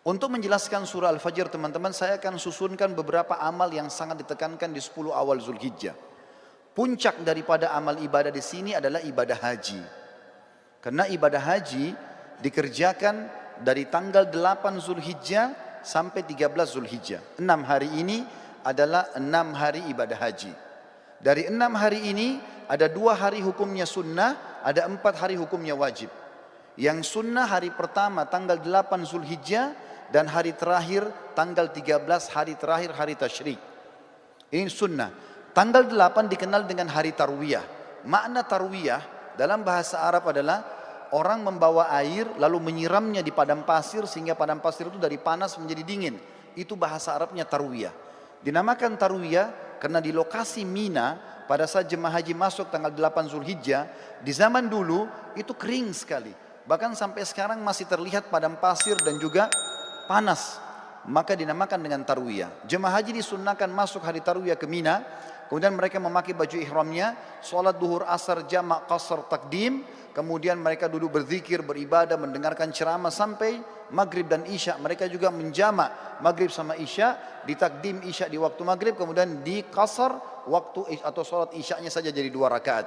Untuk menjelaskan surah Al-Fajr teman-teman, saya akan susunkan beberapa amal yang sangat ditekankan di 10 awal Zulhijjah. Puncak daripada amal ibadah di sini adalah ibadah haji. Karena ibadah haji dikerjakan dari tanggal 8 Zulhijjah sampai 13 Zulhijjah. 6 hari ini adalah 6 hari ibadah haji. Dari 6 hari ini ada 2 hari hukumnya sunnah, ada 4 hari hukumnya wajib. Yang sunnah hari pertama tanggal 8 Zulhijjah dan hari terakhir tanggal 13 hari terakhir hari tasyrik. Ini sunnah. Tanggal 8 dikenal dengan hari tarwiyah. Makna tarwiyah dalam bahasa Arab adalah orang membawa air lalu menyiramnya di padang pasir sehingga padang pasir itu dari panas menjadi dingin. Itu bahasa Arabnya tarwiyah. Dinamakan tarwiyah karena di lokasi Mina pada saat jemaah haji masuk tanggal 8 Zulhijjah, di zaman dulu itu kering sekali. Bahkan sampai sekarang masih terlihat padang pasir dan juga panas. Maka dinamakan dengan tarwiyah. Jemaah haji disunnahkan masuk hari tarwiyah ke Mina. Kemudian mereka memakai baju ihramnya, sholat duhur asar jamak qasar takdim. Kemudian mereka duduk berzikir, beribadah, mendengarkan ceramah sampai maghrib dan isya. Mereka juga menjamak maghrib sama isya, ditakdim isya di waktu maghrib, kemudian di qasar waktu atau sholat isyanya saja jadi 2 rakaat.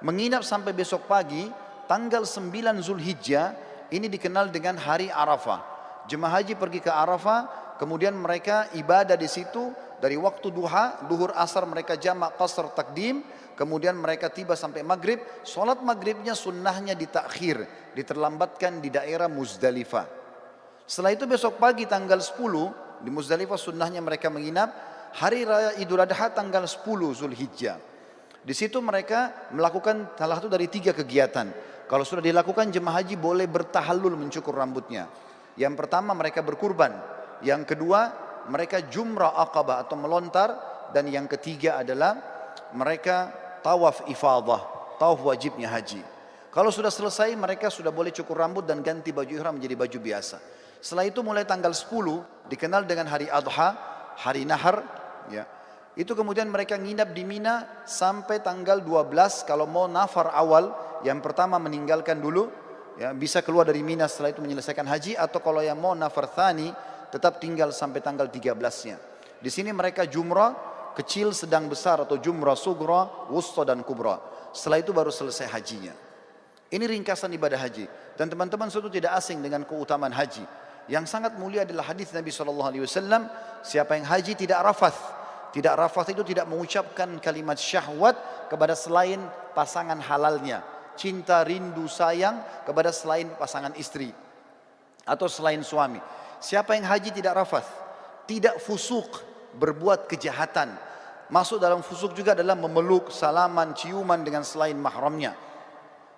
Menginap sampai besok pagi, tanggal 9 Zulhijjah, ini dikenal dengan hari Arafah. Jemaah haji pergi ke Arafah, kemudian mereka ibadah di situ dari waktu duha, duhur asar mereka jamak qasar takdim, kemudian mereka tiba sampai maghrib, solat maghribnya sunnahnya ditakhir, diterlambatkan di daerah Muzdalifah. Setelah itu besok pagi tanggal 10 di Muzdalifah sunnahnya mereka menginap, hari raya Idul Adha tanggal 10 Zulhijjah. Di situ mereka melakukan salah satu dari 3 kegiatan. Kalau sudah dilakukan jemaah haji boleh bertahallul mencukur rambutnya. Yang pertama mereka berkurban, yang kedua mereka jumrah aqabah atau melontar, dan yang ketiga adalah mereka tawaf ifadah, tawaf wajibnya haji. Kalau sudah selesai mereka sudah boleh cukur rambut dan ganti baju ihram menjadi baju biasa. Setelah itu mulai tanggal 10 dikenal dengan hari Adha, hari Nahar, ya. Itu kemudian mereka nginap di Mina sampai tanggal 12. Kalau mau nafar awal, yang pertama meninggalkan dulu, ya, bisa keluar dari Mina setelah itu menyelesaikan haji, atau kalau yang mau nafar thani tetap tinggal sampai tanggal 13-nya. Di sini mereka jumrah kecil, sedang, besar, atau jumrah sugra, wusta dan kubra. Setelah itu baru selesai hajinya. Ini ringkasan ibadah haji. Dan teman-teman suatu tidak asing dengan keutamaan haji. Yang sangat mulia adalah hadis Nabi SAW, siapa yang haji tidak rafath. Tidak rafath itu tidak mengucapkan kalimat syahwat kepada selain pasangan halalnya. Cinta, rindu, sayang kepada selain pasangan istri atau selain suami. Siapa yang haji tidak rafath, tidak fusuk, berbuat kejahatan. Masuk dalam fusuk juga adalah memeluk, salaman, ciuman dengan selain mahramnya.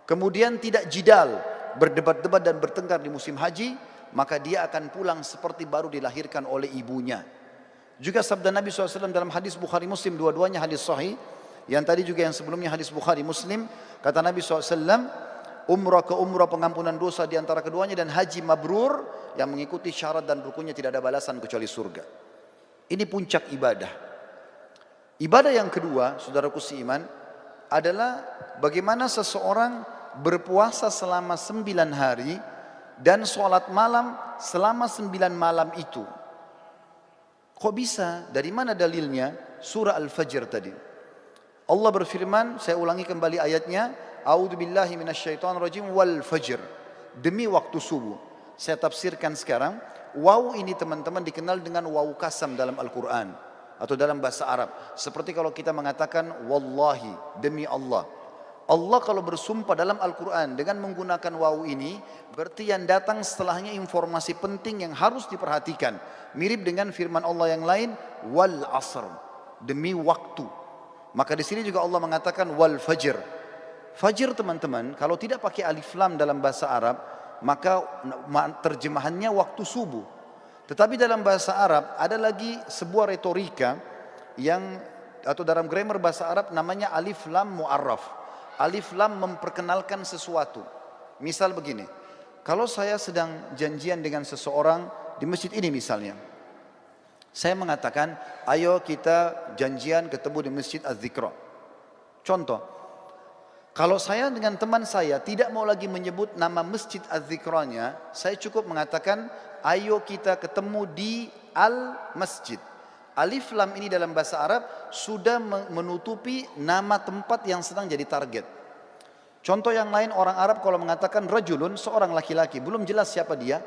Kemudian tidak jidal, berdebat-debat dan bertengkar di musim haji, maka dia akan pulang seperti baru dilahirkan oleh ibunya. Juga sabda Nabi SAW dalam hadis Bukhari Muslim, dua-duanya hadis sahih. Yang tadi juga yang sebelumnya hadis Bukhari Muslim, kata Nabi SAW, umrah ke umrah pengampunan dosa di antara keduanya, dan haji mabrur yang mengikuti syarat dan rukunnya tidak ada balasan kecuali surga. Ini puncak ibadah. Ibadah yang kedua, saudaraku seiman, adalah bagaimana seseorang berpuasa selama 9 hari dan sholat malam selama 9 malam itu. Kok bisa? Dari mana dalilnya? Surah Al-Fajr tadi. Allah berfirman, saya ulangi kembali ayatnya, A'udzubillahi minasyaitonirrajim wal fajr. Demi waktu subuh. Saya tafsirkan sekarang. Waw ini teman-teman dikenal dengan waw kasam dalam Al-Quran atau dalam bahasa Arab. Seperti kalau kita mengatakan wallahi, demi Allah. Allah kalau bersumpah dalam Al-Quran dengan menggunakan waw ini, berarti yang datang setelahnya informasi penting yang harus diperhatikan. Mirip dengan firman Allah yang lain, wal asr, demi waktu. Maka di sini juga Allah mengatakan wal fajr. Fajr teman-teman, kalau tidak pakai alif lam dalam bahasa Arab, maka terjemahannya waktu subuh. Tetapi dalam bahasa Arab ada lagi sebuah retorika yang, atau dalam grammar bahasa Arab namanya alif lam mu'arraf. Alif lam memperkenalkan sesuatu. Misal begini, kalau saya sedang janjian dengan seseorang di masjid ini misalnya, saya mengatakan, ayo kita janjian ketemu di masjid Az-Zikra. Contoh, Kalau saya dengan teman saya tidak mau lagi menyebut nama masjid Az-Zikranya, saya cukup mengatakan, ayo kita ketemu di Al-Masjid. Alif lam ini dalam bahasa Arab sudah menutupi nama tempat yang sedang jadi target. Contoh yang lain, orang Arab kalau mengatakan rajulun, seorang laki-laki, belum jelas siapa dia,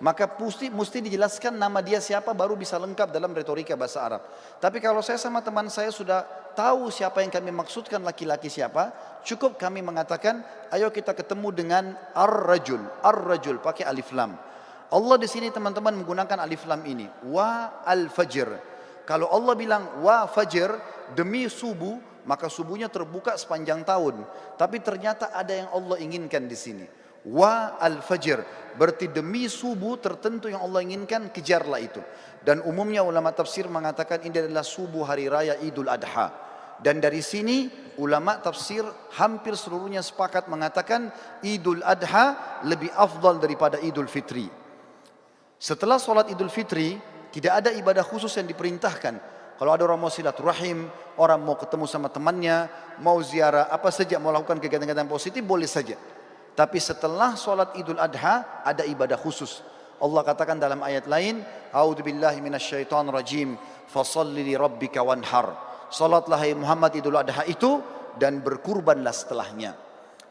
maka mesti dijelaskan nama dia siapa baru bisa lengkap dalam retorika bahasa Arab. Tapi kalau saya sama teman saya sudah tahu siapa yang kami maksudkan laki-laki siapa, cukup kami mengatakan ayo kita ketemu dengan ar-rajul. Ar-rajul pakai alif lam. Allah di sini teman-teman menggunakan alif lam ini, wa al-fajr. Kalau Allah bilang wa fajr, demi subuh, maka subuhnya terbuka sepanjang tahun. Tapi ternyata ada yang Allah inginkan di sini. Wa al-fajr, berarti demi subuh tertentu yang Allah inginkan, kejarlah itu. Dan umumnya ulama tafsir mengatakan ini adalah subuh hari raya Idul Adha. Dan dari sini ulama tafsir hampir seluruhnya sepakat mengatakan Idul Adha lebih afdal daripada Idul Fitri. Setelah sholat Idul Fitri tidak ada ibadah khusus yang diperintahkan. Kalau ada orang mau silaturahim, orang mau ketemu sama temannya, mau ziarah, apa saja, mau lakukan kegiatan-kegiatan positif, boleh saja. Tapi setelah sholat Idul Adha ada ibadah khusus. Allah katakan dalam ayat lain, A'udzubillahi minasyaitonir rajim, fasholli li rabbika wanhar. Salatlah hai Muhammad Idul Adha itu dan berkurbanlah setelahnya.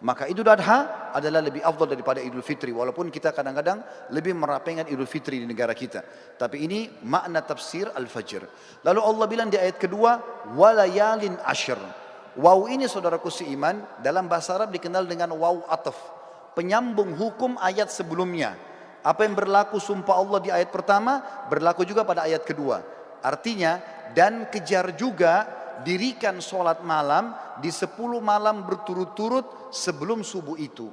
Maka Idul Adha adalah lebih afdal daripada Idul Fitri, walaupun kita kadang-kadang lebih merapengan Idul Fitri di negara kita. Tapi ini makna tafsir Al-Fajr. Lalu Allah bilang di ayat kedua, walayalin ashr. Waw ini saudaraku seiman dalam bahasa Arab dikenal dengan waw ataf, penyambung hukum ayat sebelumnya. Apa yang berlaku sumpah Allah di ayat pertama berlaku juga pada ayat kedua. Artinya, dan kejar juga dirikan sholat malam di 10 malam berturut-turut sebelum subuh itu.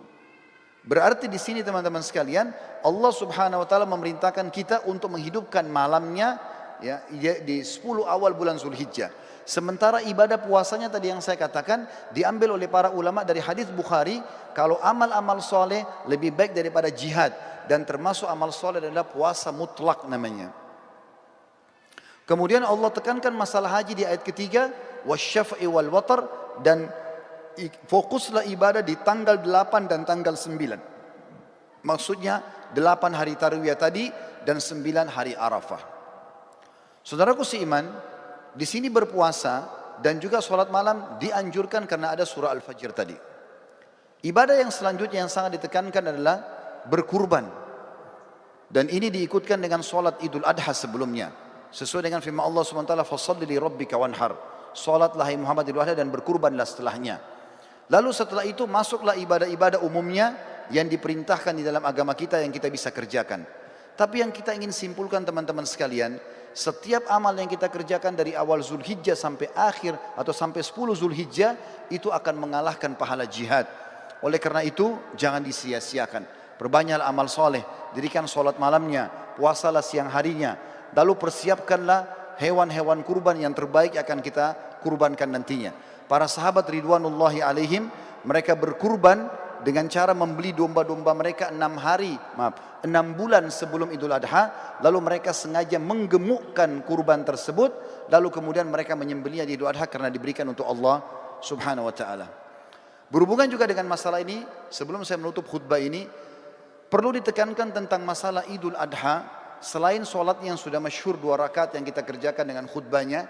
Berarti di sini teman-teman sekalian, Allah Subhanahu wa taala memerintahkan kita untuk menghidupkan malamnya ya di 10 awal bulan Zulhijjah. Sementara ibadah puasanya tadi yang saya katakan diambil oleh para ulama dari hadis Bukhari, kalau amal-amal soleh lebih baik daripada jihad, dan termasuk amal soleh adalah puasa mutlak namanya. Kemudian Allah tekankan masalah haji di ayat ketiga, wasyaf'i wal watar, dan fokuslah ibadah di tanggal 8 dan tanggal 9. Maksudnya 8 hari tarwiyah tadi dan 9 hari Arafah. Saudaraku seiman, di sini berpuasa dan juga sholat malam dianjurkan karena ada surah Al-Fajr tadi. Ibadah yang selanjutnya yang sangat ditekankan adalah berkurban. Dan ini diikutkan dengan sholat Idul Adha sebelumnya. Sesuai dengan firman Allah SWT, fasholli li rabbika wanhar. Sholatlah hai Muhammad Idul Adha dan berkurbanlah setelahnya. Lalu setelah itu masuklah ibadah-ibadah umumnya yang diperintahkan di dalam agama kita yang kita bisa kerjakan. Tapi yang kita ingin simpulkan teman-teman sekalian, setiap amal yang kita kerjakan dari awal Zulhijjah sampai akhir atau sampai 10 Zulhijjah itu akan mengalahkan pahala jihad. Oleh karena itu jangan disia-siakan. Perbanyaklah amal soleh, dirikan sholat malamnya, puasalah siang harinya. Lalu persiapkanlah hewan-hewan kurban yang terbaik akan kita kurbankan nantinya. Para sahabat ridwanullahi alaihim, mereka berkurban dengan cara membeli domba-domba mereka 6 bulan sebelum Idul Adha. Lalu mereka sengaja menggemukkan kurban tersebut, lalu kemudian mereka menyembelihnya di Idul Adha karena diberikan untuk Allah Subhanahu wa taala. Berhubungan juga dengan masalah ini, sebelum saya menutup khutbah ini, perlu ditekankan tentang masalah Idul Adha. Selain sholat yang sudah masyhur 2 rakaat yang kita kerjakan dengan khutbahnya,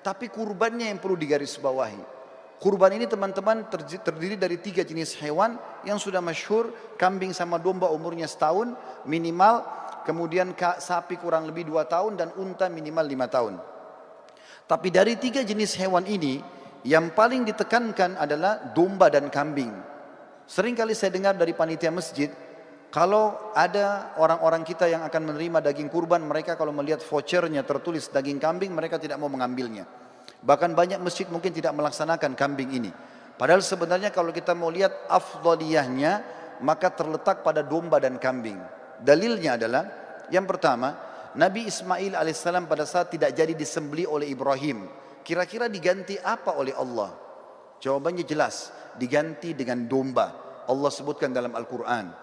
tapi kurbannya yang perlu digarisbawahi. Kurban ini teman-teman terdiri dari 3 jenis hewan yang sudah masyhur, kambing sama domba umurnya setahun minimal, kemudian sapi kurang lebih 2 tahun dan unta minimal 5 tahun. Tapi dari 3 jenis hewan ini yang paling ditekankan adalah domba dan kambing. Sering kali saya dengar dari panitia masjid, kalau ada orang-orang kita yang akan menerima daging kurban, mereka kalau melihat vouchernya tertulis daging kambing, mereka tidak mau mengambilnya. Bahkan banyak masjid mungkin tidak melaksanakan kambing ini. Padahal sebenarnya kalau kita mau lihat afdaliyahnya, maka terletak pada domba dan kambing. Dalilnya adalah, yang pertama, Nabi Ismail alaihissalam pada saat tidak jadi disembelih oleh Ibrahim, kira-kira diganti apa oleh Allah? Jawabannya jelas, diganti dengan domba. Allah sebutkan dalam Al-Quran.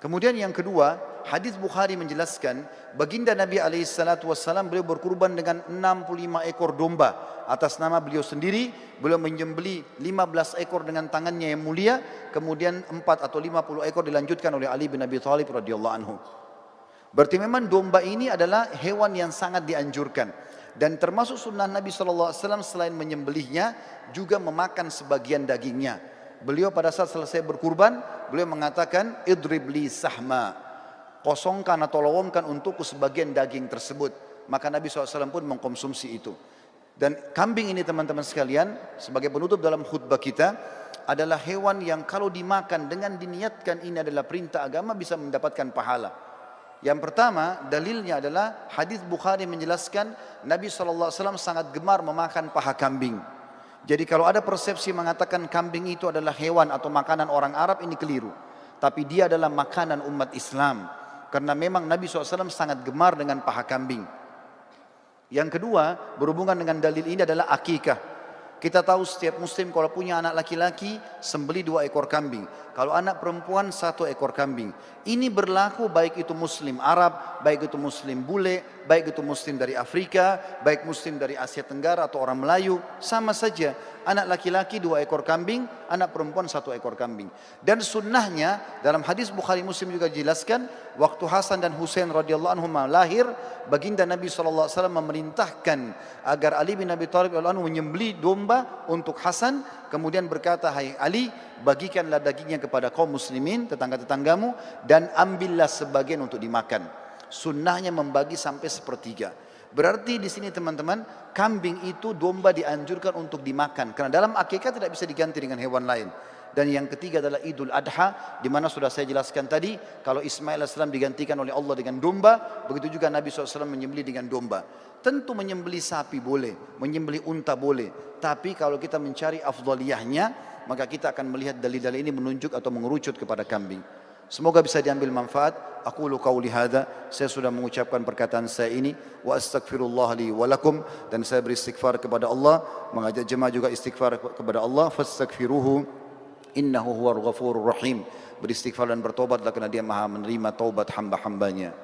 Kemudian yang kedua, hadis Bukhari menjelaskan baginda Nabi SAW beliau berkurban dengan 65 ekor domba atas nama beliau sendiri. Beliau menyembelih 15 ekor dengan tangannya yang mulia, kemudian 4 atau 50 ekor dilanjutkan oleh Ali bin Abi Thalib radhiyallahu anhu. Berarti memang domba ini adalah hewan yang sangat dianjurkan, dan termasuk sunnah Nabi SAW selain menyembelihnya juga memakan sebagian dagingnya. Beliau pada saat selesai berkurban, beliau mengatakan, idrib li sahma, kosongkan atau lowongkan untukku sebagian daging tersebut. Maka Nabi SAW pun mengkonsumsi itu. Dan kambing ini teman-teman sekalian, sebagai penutup dalam khutbah kita, adalah hewan yang kalau dimakan dengan diniatkan ini adalah perintah agama bisa mendapatkan pahala. Yang pertama, dalilnya adalah hadis Bukhari menjelaskan Nabi SAW sangat gemar memakan paha kambing. Jadi kalau ada persepsi mengatakan kambing itu adalah hewan atau makanan orang Arab, ini keliru. Tapi dia adalah makanan umat Islam. Karena memang Nabi SAW sangat gemar dengan paha kambing. Yang kedua, berhubungan dengan dalil ini adalah akikah. Kita tahu setiap muslim kalau punya anak laki-laki, sembelih 2 ekor kambing. Kalau anak perempuan 1 ekor kambing. Ini berlaku baik itu muslim Arab, baik itu muslim bule, baik itu muslim dari Afrika, baik muslim dari Asia Tenggara atau orang Melayu. Sama saja, anak laki-laki 2 ekor kambing, anak perempuan 1 ekor kambing. Dan sunnahnya dalam hadis Bukhari Muslim juga dijelaskan, waktu Hasan dan Husain radhiyallahu anhum lahir, baginda Nabi SAW memerintahkan agar Ali bin Abi Thalib radhiyallahu anhu menyembelih domba untuk Hasan, kemudian berkata, hai Ali, bagikanlah dagingnya kepada kaum muslimin, tetangga-tetanggamu, dan ambillah sebagian untuk dimakan. Sunnahnya membagi sampai 1/3. Berarti di sini teman-teman, kambing itu domba dianjurkan untuk dimakan, karena dalam akikah tidak bisa diganti dengan hewan lain. Dan yang ketiga adalah Idul Adha, di mana sudah saya jelaskan tadi, kalau Ismail AS digantikan oleh Allah dengan domba, begitu juga Nabi SAW menyembelih dengan domba. Tentu menyembelih sapi boleh, menyembelih unta boleh, tapi kalau kita mencari afdaliyahnya, maka kita akan melihat dalil-dalil ini menunjuk atau mengerucut kepada kambing. Semoga bisa diambil manfaat. Aqulu qauli hadza, saya sudah mengucapkan perkataan saya ini, wa astaghfirullah li wa lakum, dan saya beristighfar kepada Allah, mengajak jemaah juga istighfar kepada Allah, fastaghfiruhu innahu huwal ghafurur rahim. Beristighfar dan bertobatlah karena dia Maha menerima taubat hamba-hambanya.